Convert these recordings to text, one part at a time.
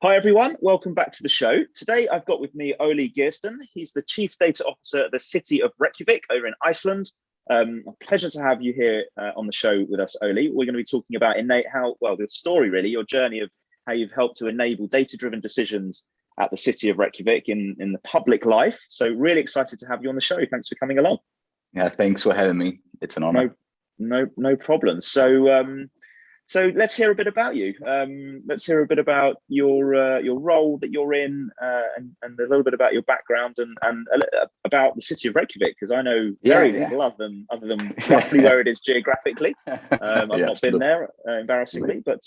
Hi everyone, welcome back to the show. Today I've got with me Óli Geirsson. He's the Chief Data Officer at the City of Reykjavik over in Iceland. A pleasure to have you here on the show with us, Óli. We're going to be talking about the story really, your journey of how you've helped to enable data-driven decisions at the City of Reykjavik in the public life. So really excited to have you on the show. Thanks for coming along. Yeah, thanks for having me. It's an honor. No problem. So let's hear a bit about you. Let's hear a bit about your role that you're in, and a little bit about your background and about the City of Reykjavik, because I know very little other than roughly where it is geographically. I've not been there, embarrassingly, but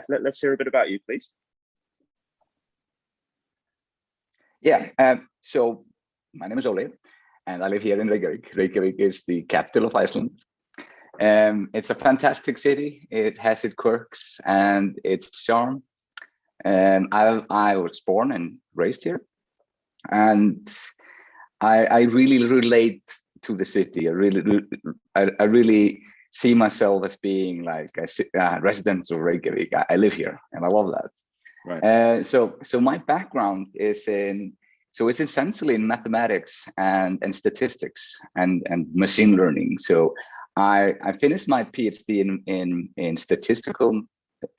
let's hear a bit about you, please. So my name is Óli, and I live here in Reykjavik. Reykjavik is the capital of Iceland. It's a fantastic city. It has its quirks and its charm. I was born and raised here, and I really relate to the city. I really see myself as being like a resident of Reykjavik. I live here, and I love that. Right. So my background is it's essentially in mathematics and statistics and machine learning. So I finished my PhD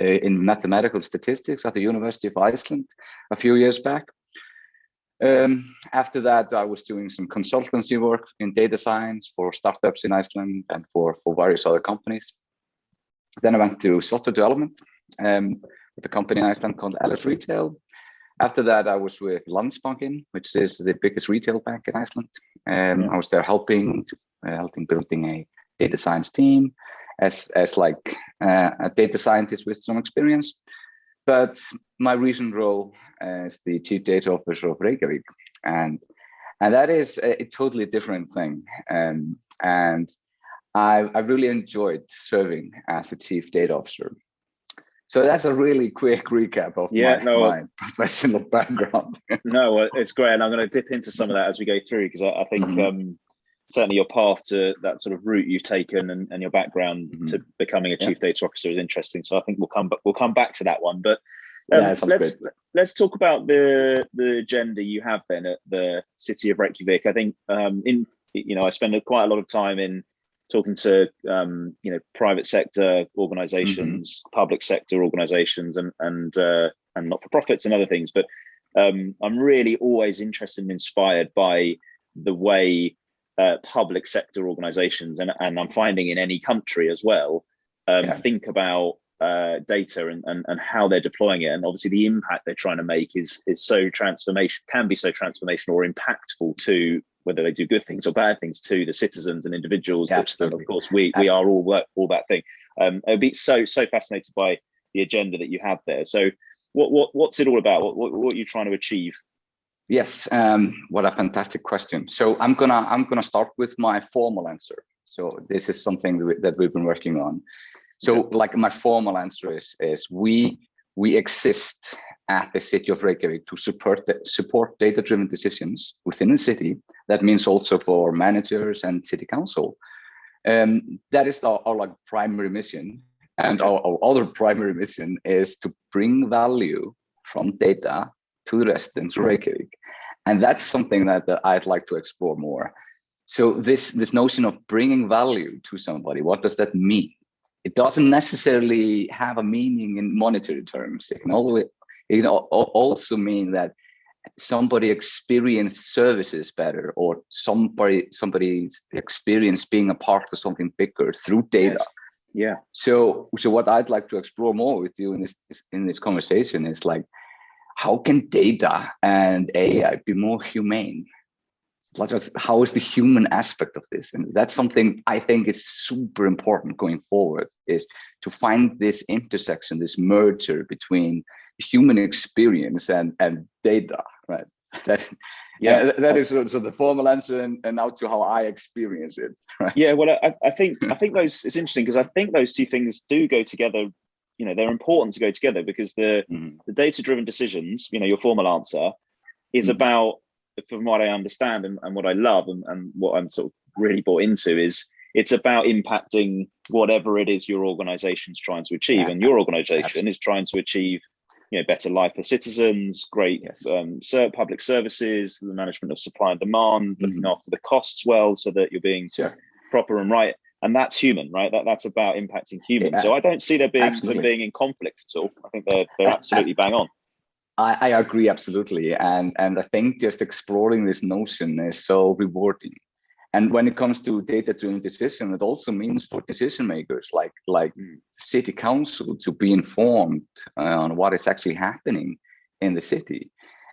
in mathematical statistics at the University of Iceland a few years back. After that, I was doing some consultancy work in data science for startups in Iceland and for various other companies. Then I went to software development with a company in Iceland called Alice Retail. After that, I was with Landsbankinn, which is the biggest retail bank in Iceland. I was there helping building a data science team as like a data scientist with some experience. But my recent role as the Chief Data Officer of Reykjavik, and that is a totally different thing. And I really enjoyed serving as the Chief Data Officer. So that's a really quick recap of my professional background. No, it's great. And I'm going to dip into some of that as we go through, because I think certainly your path to that sort of route you've taken and your background to becoming a Chief Data Officer is interesting. So I think we'll come back to that one. But let's talk about the agenda you have then at the City of Reykjavik. I think I spend quite a lot of time in talking to private sector organizations, public sector organizations, and not-for-profits and other things. But I'm really always interested and inspired by the way public sector organizations, and I'm finding in any country as well, think about data and how they're deploying it. And obviously the impact they're trying to make is so can be so transformational or impactful to whether they do good things or bad things to the citizens and individuals. Absolutely. And of course, we are all that thing. I'd be so fascinated by the agenda that you have there. So what's it all about? What are you trying to achieve? Yes, what a fantastic question. So I'm gonna start with my formal answer. So this is something that we've been working on. So like my formal answer is we exist at the City of Reykjavik to support data-driven decisions within the city. That means also for managers and city council. That is our like primary mission. And our other primary mission is to bring value from data to the residents of Reykjavik. And that's something that I'd like to explore more. So this notion of bringing value to somebody, what does that mean? It doesn't necessarily have a meaning in monetary terms. It can also mean that somebody experienced services better, or somebody's experience being a part of something bigger through data. Yes. Yeah. So what I'd like to explore more with you in this conversation is like, how can data and AI be more humane? How is the human aspect of this? And that's something I think is super important going forward, is to find this intersection, this merger between human experience and data, right? That is sort of the formal answer, and now to how I experience it. Right? Yeah, well, I think those, it's interesting because I think those two things do go together. They're important to go together, because the data-driven decisions, your formal answer is about, from what I understand and what I love and what I'm sort of really bought into, is it's about impacting whatever it is your organization's trying to achieve. And your organization is trying to achieve better life for citizens, great public services, the management of supply and demand, looking after the costs well, so that you're being proper and right. And that's human, right? That's about impacting humans. So I don't see them being in conflict at all. I think they're absolutely bang on. I agree absolutely, and I think just exploring this notion is so rewarding. And when it comes to data-driven decision, it also means for decision makers like city council to be informed on what is actually happening in the city.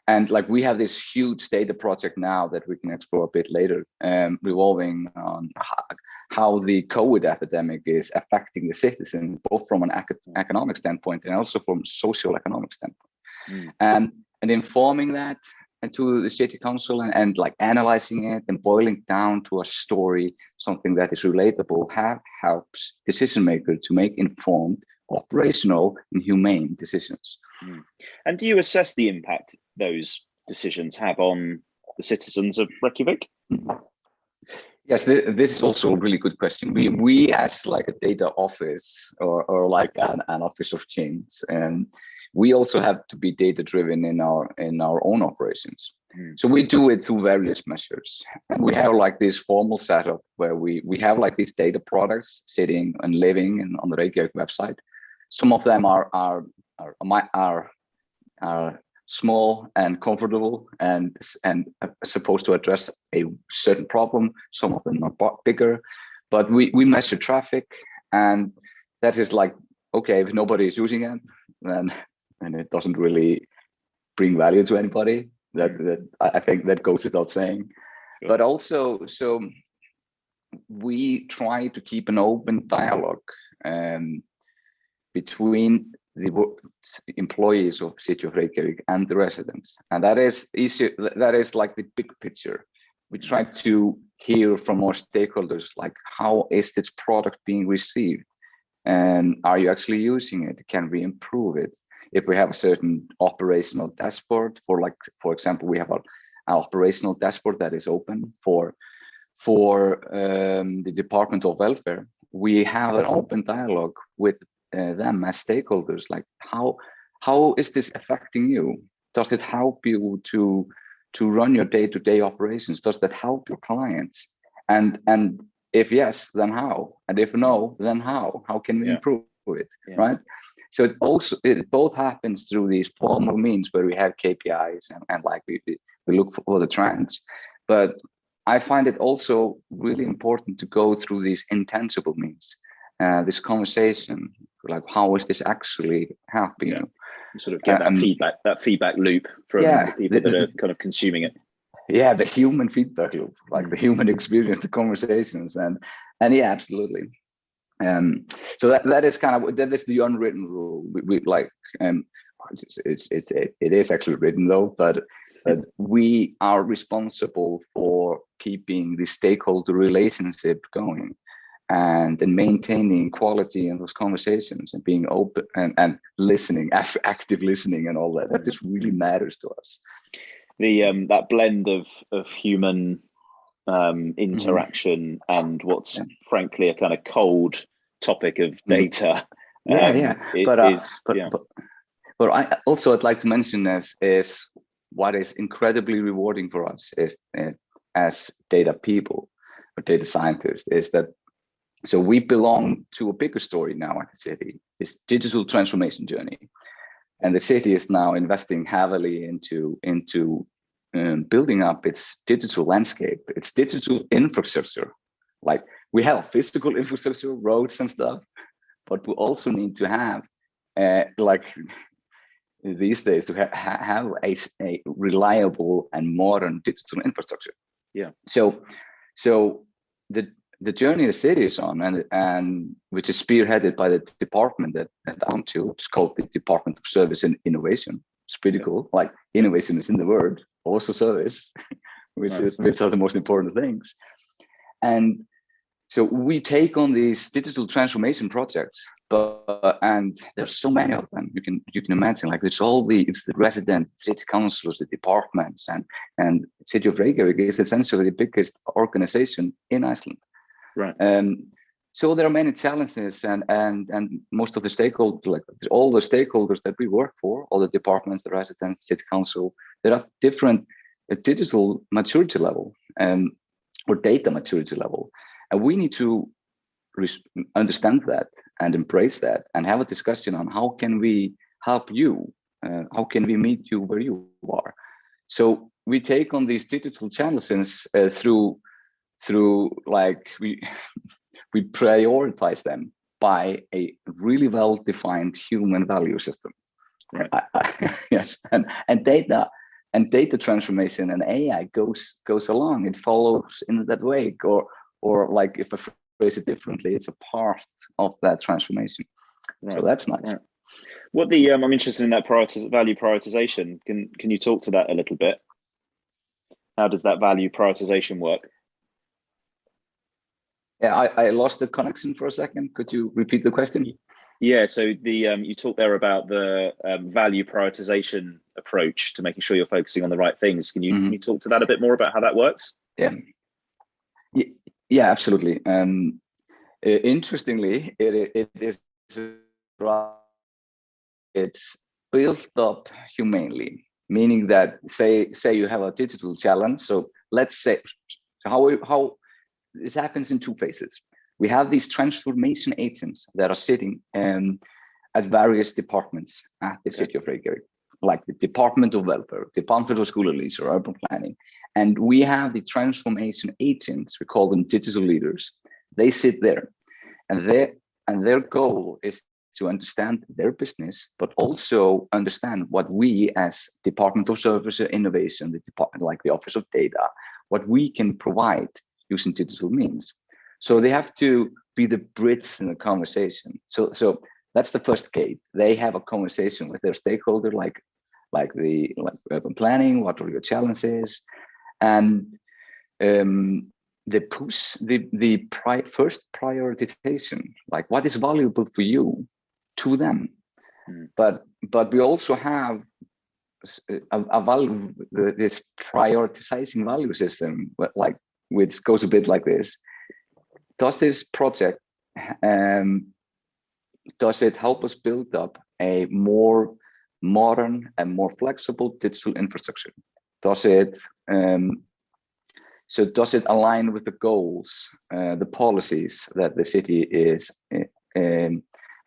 And like we have this huge data project now that we can explore a bit later, revolving on how the COVID epidemic is affecting the citizens, both from an economic standpoint and also from social economic standpoint. And informing that to the city council and like analyzing it and boiling down to a story, something that is relatable, helps decision makers to make informed, operational and humane decisions. And do you assess the impact those decisions have on the citizens of Reykjavik? Yes, this is also a really good question. We as like a data office or like an office of change, and we also have to be data driven in our own operations. So we do it through various measures. And we have like this formal setup where we have like these data products sitting and living on the Reykjavik website. Some of them are small and comfortable and supposed to address a certain problem. Some of them are bigger, but we measure traffic, and that is like, okay, if nobody is using it, then it doesn't really bring value to anybody. That I think that goes without saying. Sure. But also, so we try to keep an open dialogue between the employees of City of Reykjavik and the residents, and that is easy. That is like the big picture. We try to hear from our stakeholders, like, how is this product being received, and are you actually using it? Can we improve it? If we have a certain operational dashboard for example, we have an operational dashboard that is open for the Department of Welfare. We have an open dialogue with them as stakeholders, like how is this affecting you? Does it help you to run your day-to-day operations? Does that help your clients? And if yes, then how? And if no, then how? How can we improve it? Right? So it both happens through these formal means where we have KPIs and like we look for the trends. But I find it also really important to go through these intangible means, this conversation, like how is this actually helping you? You sort of get that feedback loop from the people that are kind of consuming it. Yeah, the human feedback loop, like the human experience, the conversations, and yeah, absolutely. So that is the unwritten rule. We like, it is actually written though, but we are responsible for keeping the stakeholder relationship going, and maintaining quality in those conversations, and being open and listening, active listening, and all that. That just really matters to us. The that blend of human interaction and what's frankly a kind of cold topic of data. But I also I'd like to mention is what is incredibly rewarding for us is as data people or data scientists is that, so we belong to a bigger story now at the city, this digital transformation journey, and the city is now investing heavily into building up its digital landscape, its digital infrastructure. Like, we have physical infrastructure, roads and stuff, but we also need to have, like these days, to have a reliable and modern digital infrastructure. Yeah. So the journey the city is on, and which is spearheaded by the department that I'm to, it's called the Department of Service and Innovation. It's pretty cool. Like, innovation is in the word, also service, which are the most important things. And so we take on these digital transformation projects, and there's so many of them. You can imagine, like, it's the resident city councils, the departments, and City of Reykjavik is essentially the biggest organization in Iceland. Right. So there are many challenges, and most of the stakeholders, like all the stakeholders that we work for, all the departments, the residents, city council, there are different digital maturity level or data maturity level, and we need to understand that and embrace that and have a discussion on how can we help you, how can we meet you where you are. So we take on these digital challenges through like we prioritize them by a really well-defined human value system. Right. Yes, and data transformation and AI goes along. It follows in that way, or like if I phrase it differently, it's a part of that transformation. Right. So that's nice. Right. What I'm interested in that value prioritization. Can you talk to that a little bit? How does that value prioritization work? Yeah, I lost the connection for a second. Could you repeat the question? Yeah, so you talked there about the value prioritization approach to making sure you're focusing on the right things. Can you talk to that a bit more about how that works? Yeah, absolutely. Interestingly, it's built up humanely, meaning that say you have a digital challenge. So let's say how this happens in two phases. We have these transformation agents that are sitting at various departments at the City of Reykjavik, like the Department of Welfare, Department of School and Leisure, Urban Planning. And we have the transformation agents, we call them digital leaders. They sit there, and their goal is to understand their business, but also understand what we as Department of Service and Innovation, the department like the Office of Data, what we can provide using digital means. So they have to be the bridge in the conversation. So that's the first gate. They have a conversation with their stakeholder, like urban planning. What are your challenges? And they push the first prioritization, like what is valuable for you, to them. But we also have a value, this prioritizing value system, like which goes a bit like this. Does this project, does it help us build up a more modern and more flexible digital infrastructure? Does it align with the goals, the policies that the city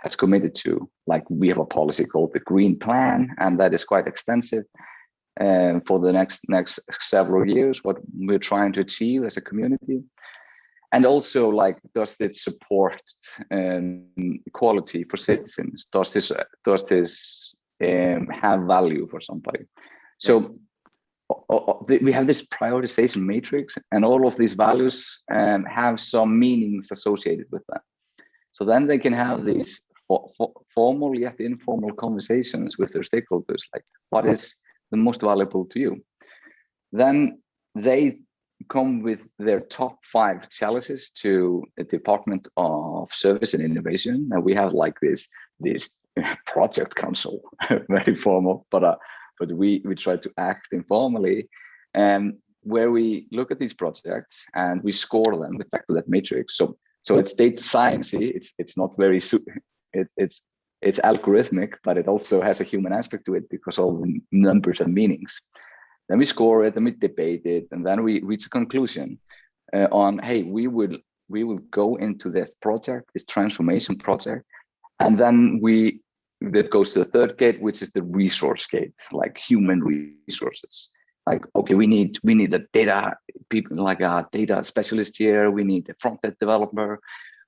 has committed to? Like we have a policy called the Green Plan, and that is quite extensive for the next several years, what we're trying to achieve as a community. And also, like, does it support equality for citizens? Does this have value for somebody? So we have this prioritization matrix, and all of these values have some meanings associated with that. So then they can have these formal yet informal conversations with their stakeholders, like what is the most valuable to you? Then they come with their top 5 challenges to the Department of Service and Innovation, and we have like this project council, very formal, but we try to act informally, and where we look at these projects and we score them with respect to that matrix. So it's data science. It's not very it's algorithmic, but it also has a human aspect to it because all the numbers and meanings. Then we score it, and we debate it, and then we reach a conclusion on, hey, we will go into this project, this transformation project, and then that goes to the third gate, which is the resource gate, like human resources. Like, okay, we need a data people, like a data specialist here. We need a front-end developer.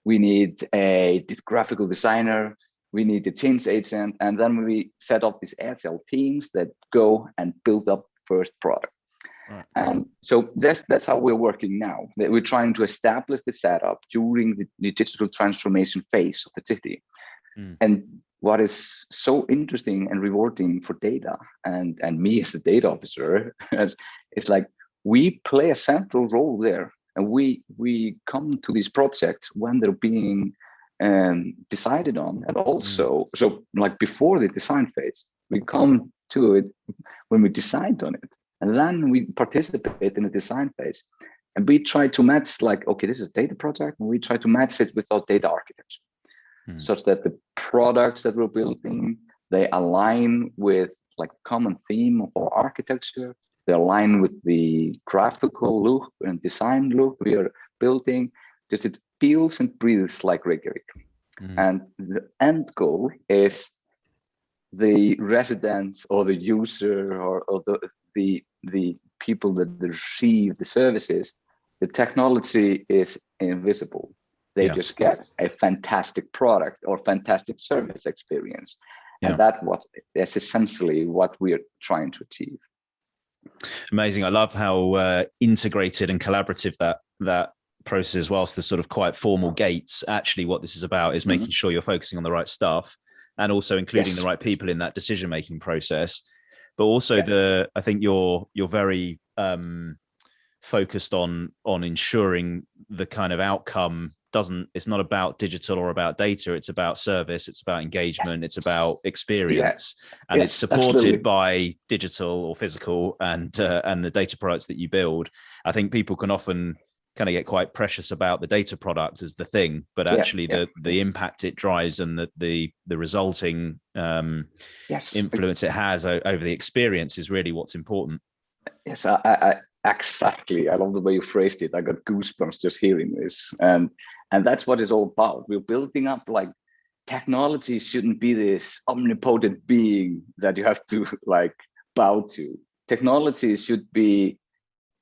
We need a graphical designer. We need a change agent, and then we set up these agile teams that go and build up first product. Right. And so that's how we're working now. That we're trying to establish the setup during the digital transformation phase of the city. And what is so interesting and rewarding for data and me as the data officer is like we play a central role there, and we come to these projects when they're being decided on, and also so like before the design phase, we come to it when we decide on it, and then we participate in the design phase. And we try to match, like, okay, this is a data project, and we try to match it with our data architecture, such that the products that we're building, they align with like common theme of our architecture. They align with the graphical look and design look we are building. Just it feels and breathes like Reykjavik. And the end goal is the residents or the user or the people that receive the services. The technology is invisible. They just get a fantastic product or fantastic service experience. And that's essentially what we are trying to achieve. Amazing. I love how integrated and collaborative that process is. Whilst there's sort of quite formal gates, actually what this is about is making sure you're focusing on the right stuff and also including the right people in that decision-making process. But also I think you're very focused on ensuring the kind of outcome it's not about digital or about data, it's about service, it's about engagement, it's about experience, and it's supported by digital or physical and the data products that you build. I think people can often kind of get quite precious about the data product as the thing, but actually the impact it drives and the resulting influence it has over the experience is really what's important. Yes, I exactly. I love the way you phrased it. I got goosebumps just hearing this. And that's what it's all about. We're building up, like, technology shouldn't be this omnipotent being that you have to like bow to. Technology should be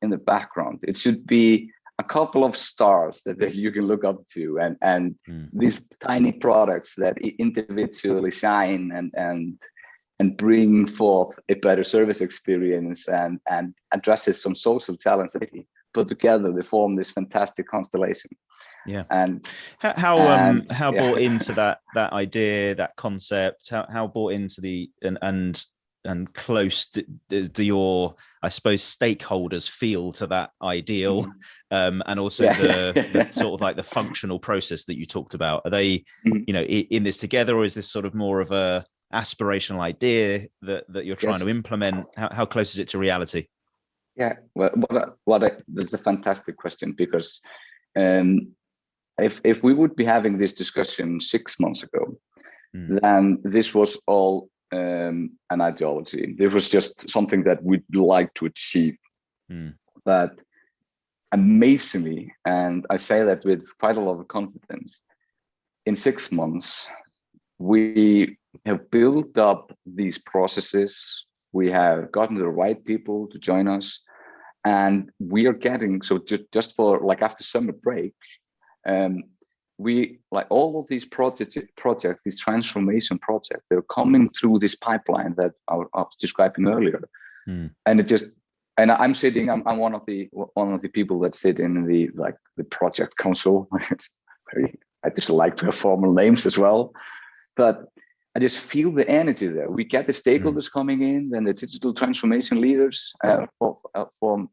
in the background. It should be a couple of stars that you can look up to, and these tiny products that individually shine and bring forth a better service experience and addresses some social challenges that they put together. They form this fantastic constellation. Yeah. And how bought into that idea, that concept? How bought into the and close do your, I suppose, stakeholders feel to that ideal, and also the sort of like the functional process that you talked about? Are they, in this together, or is this sort of more of a aspirational idea that you're trying to implement? How close is it to reality? Yeah, well, that's a fantastic question, because if we would be having this discussion 6 months ago, then this was all an ideology. It was just something that we'd like to achieve. But amazingly, and I say that with quite a lot of confidence, in 6 months, we have built up these processes. We have gotten the right people to join us, and we are getting, so just for like after summer break, we, like, all of these projects, these transformation projects, they're coming through this pipeline that I was describing earlier. And it just, and I'm one of the people that sit in the project council. It's very, I just like to have formal names as well, but I just feel the energy there. We get the stakeholders coming in, then the digital transformation leaders from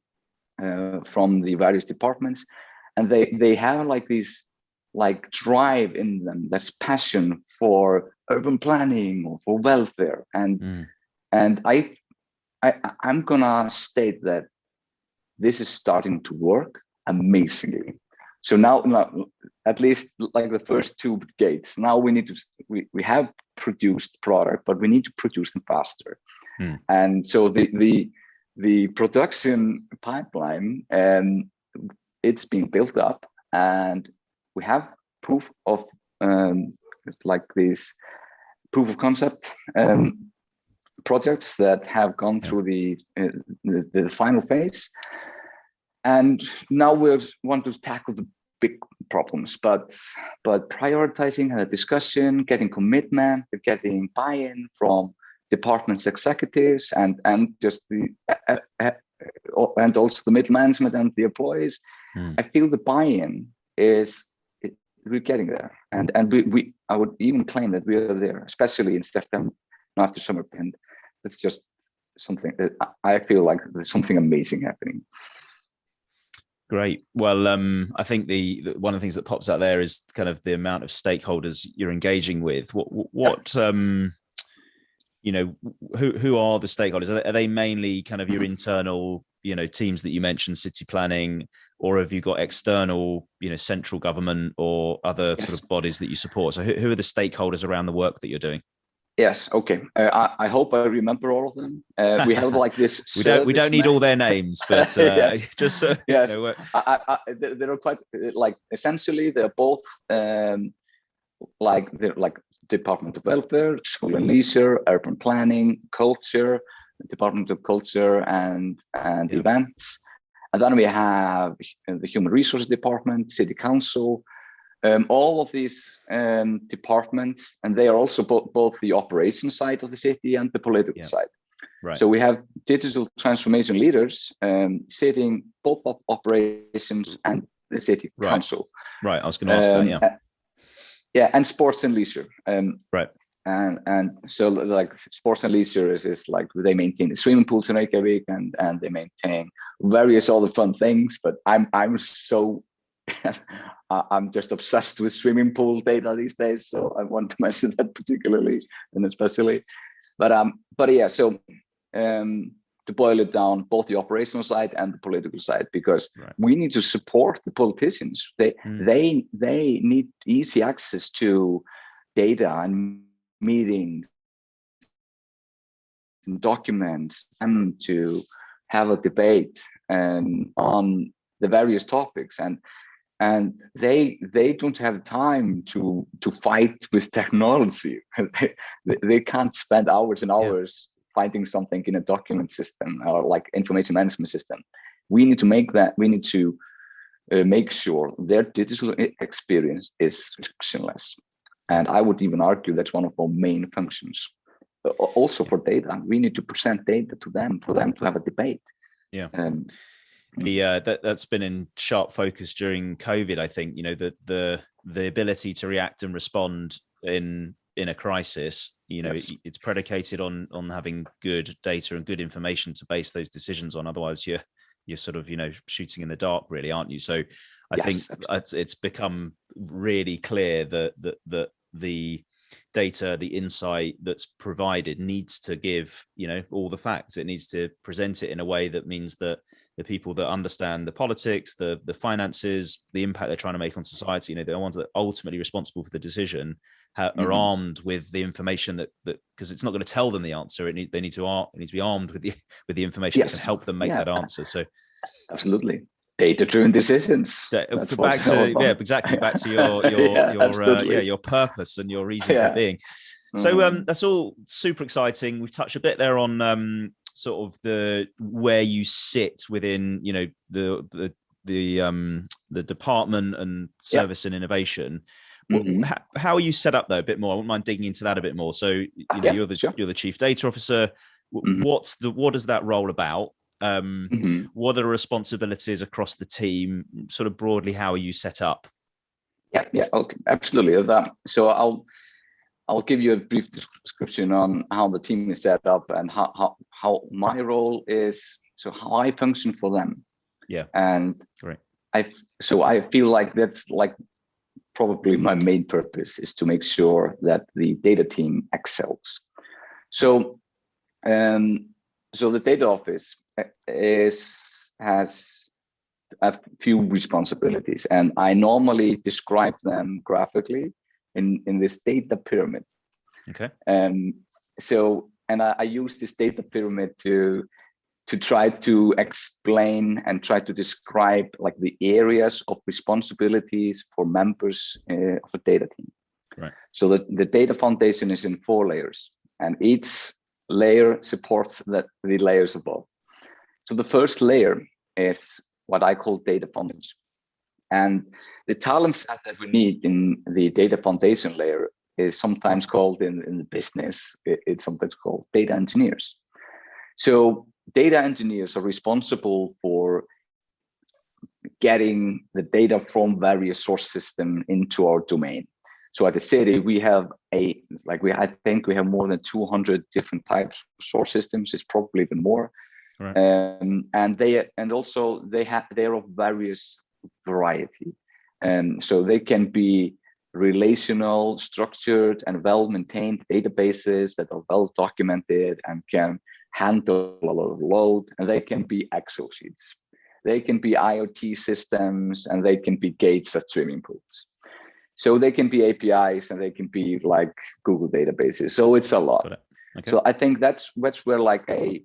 the various departments, and they have like this like drive in them, that's passion for urban planning or for welfare, and I'm gonna state that this is starting to work amazingly. So now at least like the first two gates, now we have produced product, but we need to produce them faster. And so the production pipeline, it's being built up, and we have proof of like these proof of concept projects that have gone through the final phase. And now we want to tackle the big problems, but prioritizing a discussion, getting commitment, getting buy-in from departments executives and just the and also the middle management and the employees. I feel the buy-in we're getting there, and we I would even claim that we are there, especially in September after summer. And that's just something that I feel like there's something amazing happening. Great. Well, I think the one of the things that pops out there is kind of the amount of stakeholders you're engaging with. What who are the stakeholders? Are they mainly kind of your internal teams that you mentioned, city planning, or have you got external, central government or other sort of bodies that you support? So who are the stakeholders around the work that you're doing? Yes. Okay. I hope I remember all of them. We have like this. we don't need all their names, but just so yes, they're quite like essentially they're both like Department of Welfare, School and Leisure, Urban Planning, Culture, Department of Culture and Events, and then we have the Human Resources Department, City Council. All of these departments, and they are also both the operation side of the city and the political side. Right. So we have digital transformation leaders sitting both of operations and the city council. Right. I was going to ask that. Yeah, and sports and leisure. Right. And so like sports and leisure is like they maintain the swimming pools in Reykjavik and they maintain various other fun things. But I'm so I'm just obsessed with swimming pool data these days, so I want to mention that particularly and especially. But yeah, so to boil it down, both the operational side and the political side, because we need to support the politicians. They need easy access to data and meetings and documents, and to have a debate on the various topics, and they don't have time to fight with technology. They can't spend hours and hours finding something in a document system or like information management system. We need to make sure their digital experience is frictionless. And I would even argue that's one of our main functions. Also for data, we need to present data to them for them to have a debate. Yeah. That's been in sharp focus during COVID. I think the ability to react and respond in a crisis. It's predicated on having good data and good information to base those decisions on. Otherwise, you're sort of shooting in the dark, really, aren't you? So I think it's become really clear that the data, the insight that's provided needs to give all the facts. It needs to present it in a way that means that the people that understand the politics, the finances, the impact they're trying to make on society, the ones that are ultimately responsible for the decision, are armed with the information that because it's not going to tell them the answer. They need to be armed with the information that can help them make that answer. So absolutely. Data-driven decisions. Back to your purpose and your reason for being. So that's all super exciting. We've touched a bit there on sort of where you sit within the department and service and innovation. How are you set up though? A bit more. I wouldn't mind digging into that a bit more. So you're the chief data officer. What is that role about? What are the responsibilities across the team? Sort of broadly, how are you set up? Okay, absolutely. So I'll give you a brief description on how the team is set up and how my role is. So how I function for them. And I feel like that's like probably my main purpose is to make sure that the data team excels. So the data office has a few responsibilities, and I normally describe them graphically in this data pyramid. Okay. I use this data pyramid to try to explain and try to describe like the areas of responsibilities for members of a data team. Right. So the data foundation is in 4 layers, and each layer supports the layers above. So the first layer is what I call data foundation. And the talent set that we need in the data foundation layer is sometimes called in the business, it's sometimes called data engineers. So data engineers are responsible for getting the data from various source systems into our domain. So at the city, we have I think we have more than 200 different types of source systems. It's probably even more. Right. And they are of various variety. And so they can be relational, structured, and well-maintained databases that are well documented and can handle a lot of load, and they can be Excel sheets. They can be IoT systems, and they can be gates at swimming pools. So they can be APIs, and they can be like Google databases. So it's a lot. Okay. So I think that's where like a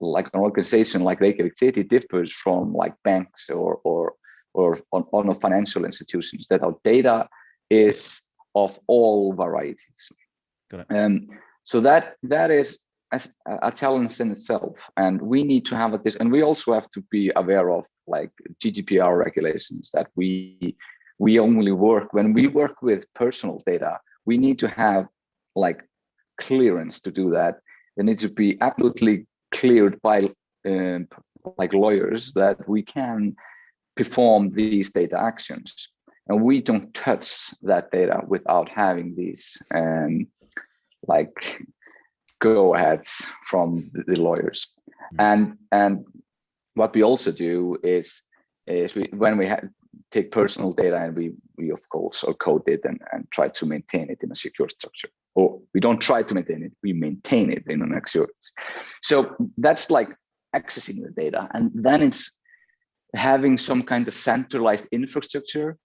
like an organization like Reykjavik City differs from like banks or on financial institutions, that our data is of all varieties. Got it. So that is a challenge in itself, and we need to have this, and we also have to be aware of like GDPR regulations, that we only work when we work with personal data. We need to have like clearance to do that. They need to be absolutely cleared by like lawyers that we can perform these data actions, and we don't touch that data without having these like go aheads from the lawyers. And what we also do is when we take personal data, and we of course code it and try to maintain it in a secure structure. Or we don't try to maintain it, we maintain it in an secure. So that's like accessing the data, and then it's having some kind of centralized infrastructure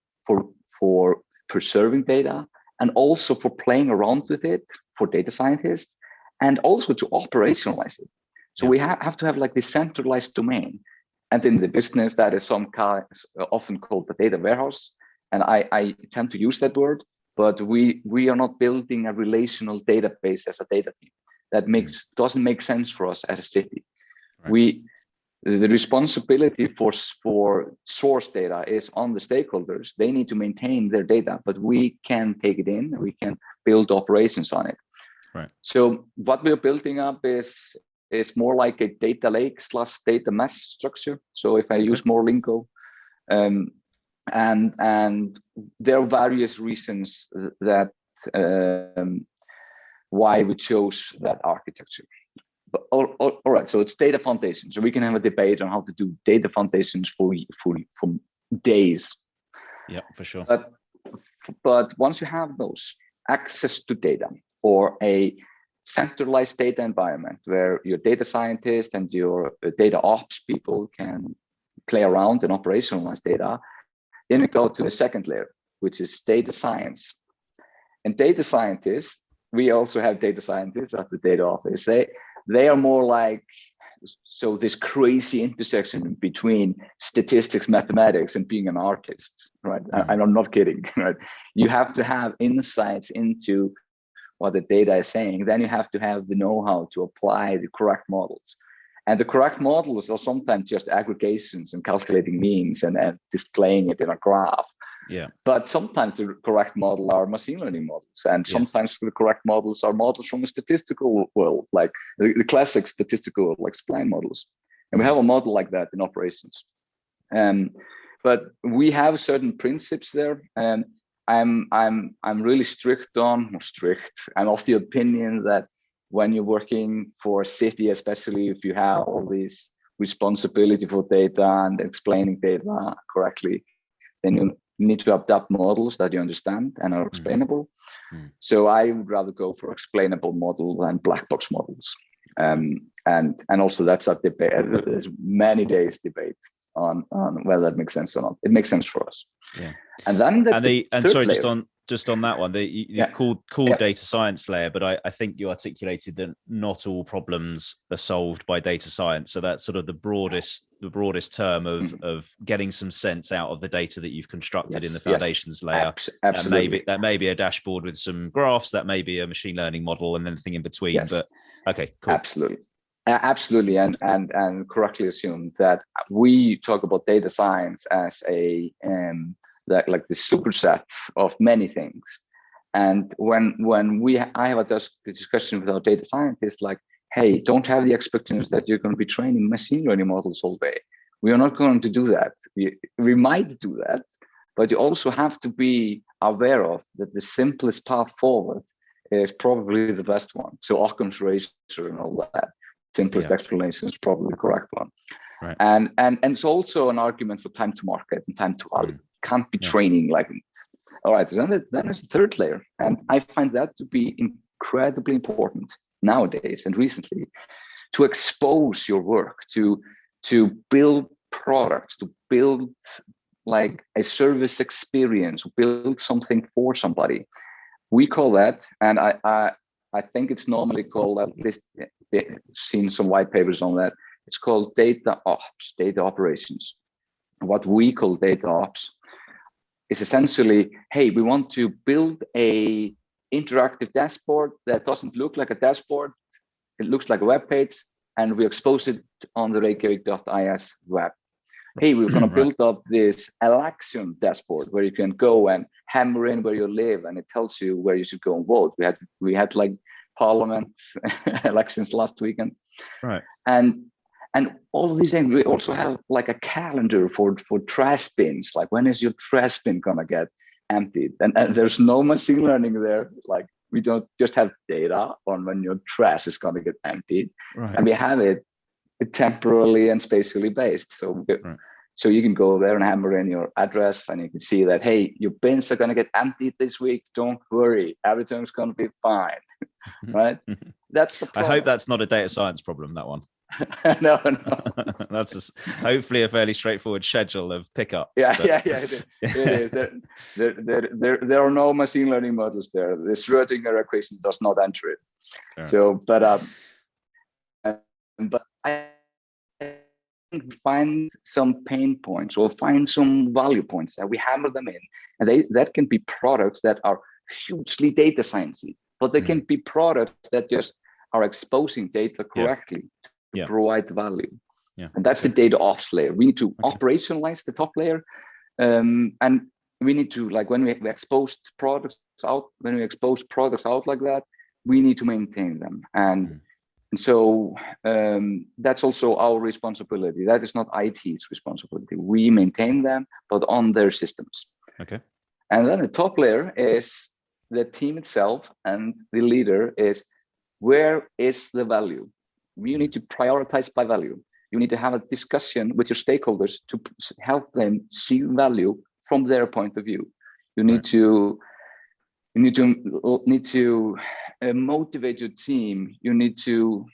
for preserving data, and also for playing around with it for data scientists, and also to operationalize it. So we have to have like this centralized domain. And in the business, that is often called the data warehouse. And I tend to use that word, but we are not building a relational database as a data team. That doesn't make sense for us as a city. Right. The responsibility for source data is on the stakeholders. They need to maintain their data, but we can take it in, we can build operations on it. Right. So what we're building up is more like a data lake / data mesh structure. So if I use more lingo, and there are various reasons that why we chose that architecture. But all right, so it's data foundation. So we can have a debate on how to do data foundations for days. Yeah, for sure. But once you have those, access to data, or a centralized data environment where your data scientist and your data ops people can play around and operationalize data, then we go to the second layer, which is data science. And data scientists, we also have data scientists at the data office. They are more like, so this crazy intersection between statistics, mathematics, and being an artist, right? And I'm not kidding, right? You have to have insights into what the data is saying. Then you have to have the know-how to apply the correct models. And the correct models are sometimes just aggregations and calculating means and displaying it in a graph. Yeah. But sometimes the correct model are machine learning models, and sometimes the correct models are models from a statistical world, like the classic statistical like spline models. And we have a model like that in operations. But we have certain principles there. And I'm really I'm of the opinion that when you're working for a city, especially if you have all this responsibility for data and explaining data correctly, then you need to adapt models that you understand and are explainable. So I would rather go for explainable model than black box models. And also that's a debate. There's many days debate on whether that makes sense or not. It makes sense for us. Yeah. And then sorry, just on that one, you called data science layer, but I think you articulated that not all problems are solved by data science. So that's sort of the broadest term of getting some sense out of the data that you've constructed in the foundations layer. Absolutely. That may be a dashboard with some graphs, that may be a machine learning model, and anything in between. Yes. But okay, cool. Absolutely, and correctly assumed that we talk about data science as a like the superset of many things. And when I have a discussion with our data scientists, like, hey, don't have the expectations that you're going to be training machine learning models all day. We are not going to do that. We might do that, but you also have to be aware of that the simplest path forward is probably the best one. So Occam's razor and all that. Simplest explanation is probably the correct one. Right. And it's also an argument for time to market and time to value. Can't be training like, all right, then it's the third layer. And I find that to be incredibly important. nowadays and recently, to expose your work, to build products, to build like a service experience, build something for somebody. We call that, and I think it's normally called this. Seen some white papers on that. It's called data ops, data operations. What we call data ops is essentially, hey, we want to build a interactive dashboard that doesn't look like a dashboard. It looks like a web page, and we expose it on the Reykjavik.is web. Hey, we're going to build up this election dashboard where you can go and hammer in where you live, and it tells you where you should go and vote. We had like parliament elections last weekend, right? And all of these things. We also have like a calendar for trash bins. Like, when is your trash bin gonna get emptied? And there's no machine learning there. Like, we don't just have data on when your trash is gonna get emptied, right. And we have it temporally and spatially based. So so you can go there and hammer in your address, and you can see that, hey, your bins are going to get emptied this week. Don't worry, everything's going to be fine. Right? That's the problem. I hope that's not a data science problem, that one. No. That's hopefully a fairly straightforward schedule of pickups. Yeah, it is. There are no machine learning models there. The Schrödinger equation does not enter it. Sure. So, but I think find some pain points or find some value points that we hammer them in, and that can be products that are hugely data sciencey, but they can be products that just are exposing data correctly to provide value. Yeah. And that's the data ops layer. We need to operationalize the top layer, and we need to, like, when we expose products out, like that, we need to maintain them. And so that's also our responsibility. That is not IT's responsibility. We maintain them, but on their systems. Okay. And then the top layer is the team itself, and the leader is, where is the value? You need to prioritize by value. You need to have a discussion with your stakeholders to help them see value from their point of view. You need to motivate your team. You need to,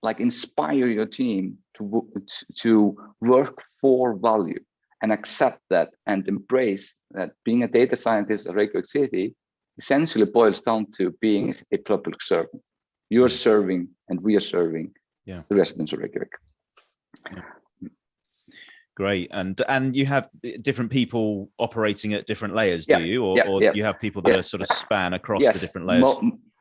like, inspire your team to work for value and accept that and embrace that being a data scientist at Reykjavik City essentially boils down to being a public servant. You're serving, and we are serving the residents of Reykjavik. Yeah. Great. And you have different people operating at different layers, do you? Or you have people that are sort of span across the different layers?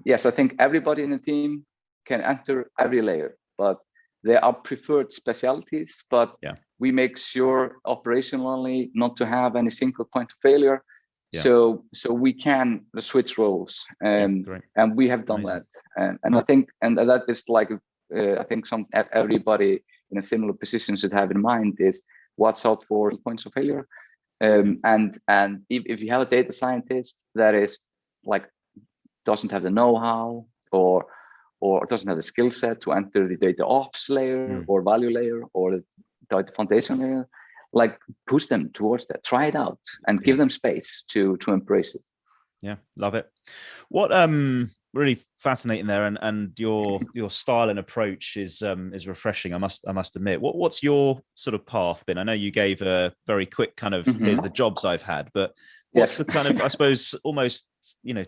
Yes, I think everybody in the team can enter every layer, but there are preferred specialties, but we make sure operationally not to have any single point of failure. So we can switch roles, and we have done that. And I think, and that is like, I think everybody in a similar position should have in mind is what's out for points of failure. And if you have a data scientist that is like, doesn't have the know-how or doesn't have the skill set to enter the data ops layer or value layer or the data foundation layer, like, push them towards that, try it out, and give them space to embrace it. Yeah, love it. What really fascinating there, and your style and approach is refreshing. I must admit. What's your sort of path been? I know you gave a very quick kind of here's the jobs I've had, but what's the kind of, I suppose, almost,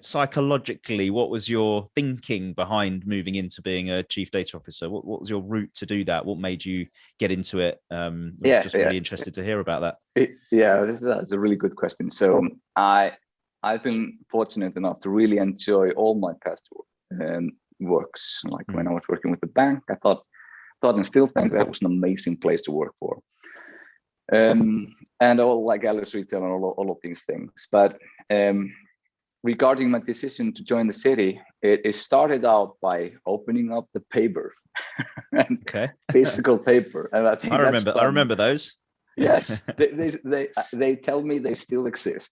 psychologically, what was your thinking behind moving into being a chief data officer? What was your route to do that? What made you get into it? Really interested to hear about that. That's a really good question. So I've been fortunate enough to really enjoy all my past works. Like when I was working with the bank, I thought and still think that was an amazing place to work for. And all, like, Alice Retail and all of these things. But regarding my decision to join the city, it started out by opening up the paper, physical paper. And I think I remember those. Yes, they tell me they still exist.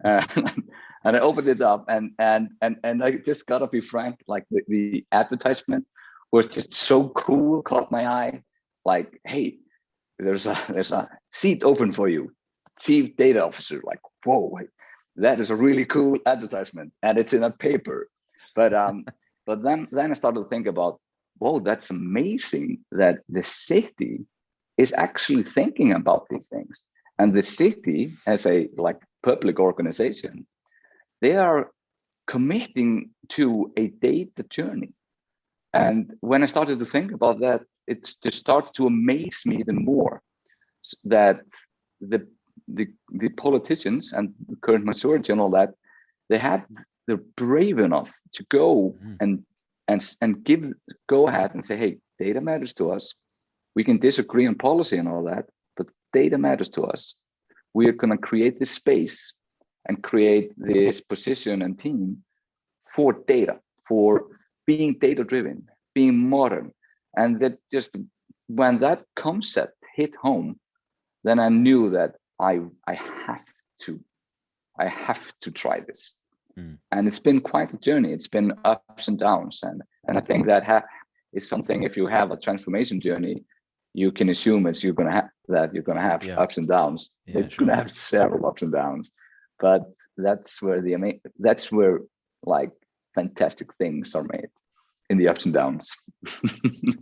And I opened it up, and I just gotta be frank, like the advertisement was just so cool, caught my eye. Like, hey, there's a seat open for you, chief data officer. Like, whoa, that is a really cool advertisement, and it's in a paper. But But then I started to think about, whoa, that's amazing that the city is actually thinking about these things. And the city, as a like public organization, they are committing to a data journey. And when I started to think about that, it just started to amaze me even more that the politicians and the current majority and all that, they're brave enough to go and go ahead and say, hey, data matters to us. We can disagree on policy and all that, but data matters to us. We are going to create this space and create this position and team for data, for being data driven, being modern. And that just when that concept hit home, then I knew that I have to try this. And it's been quite a journey. It's been ups and downs. And I think that is something, if you have a transformation journey, you can assume you're going to have ups and downs. You're going to have several ups and downs, but that's where like fantastic things are made, in the ups and downs.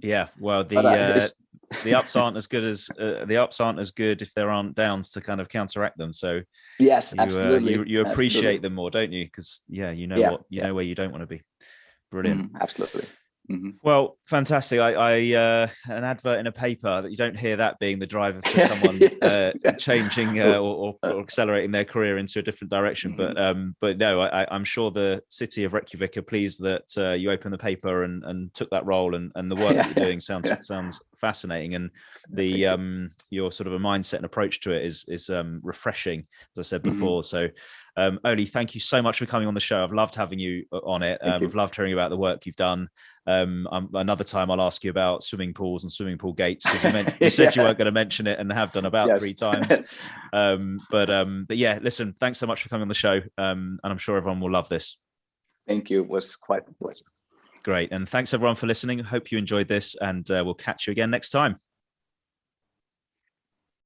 Yeah, well, the ups aren't as good if there aren't downs to kind of counteract them. So yes, absolutely, you appreciate them more, don't you? Because you know where you don't want to be. Brilliant. Absolutely. Well, fantastic. I an advert in a paper, that you don't hear that being the driver for someone changing or accelerating their career into a different direction. But no, I'm sure the City of Reykjavik are pleased that you opened the paper and took that role, and the work that you're doing sounds fascinating, and the your sort of a mindset and approach to it is refreshing, as I said before. So Óli, thank you so much for coming on the show. I've loved having you on it. I've loved hearing about the work you've done. Another time I'll ask you about swimming pools and swimming pool gates, because you said you weren't going to mention it and have done about 3 times. But yeah, listen, thanks so much for coming on the show. And I'm sure everyone will love this. Thank you. It was quite a pleasure. Great. And thanks everyone for listening. Hope you enjoyed this, and we'll catch you again next time.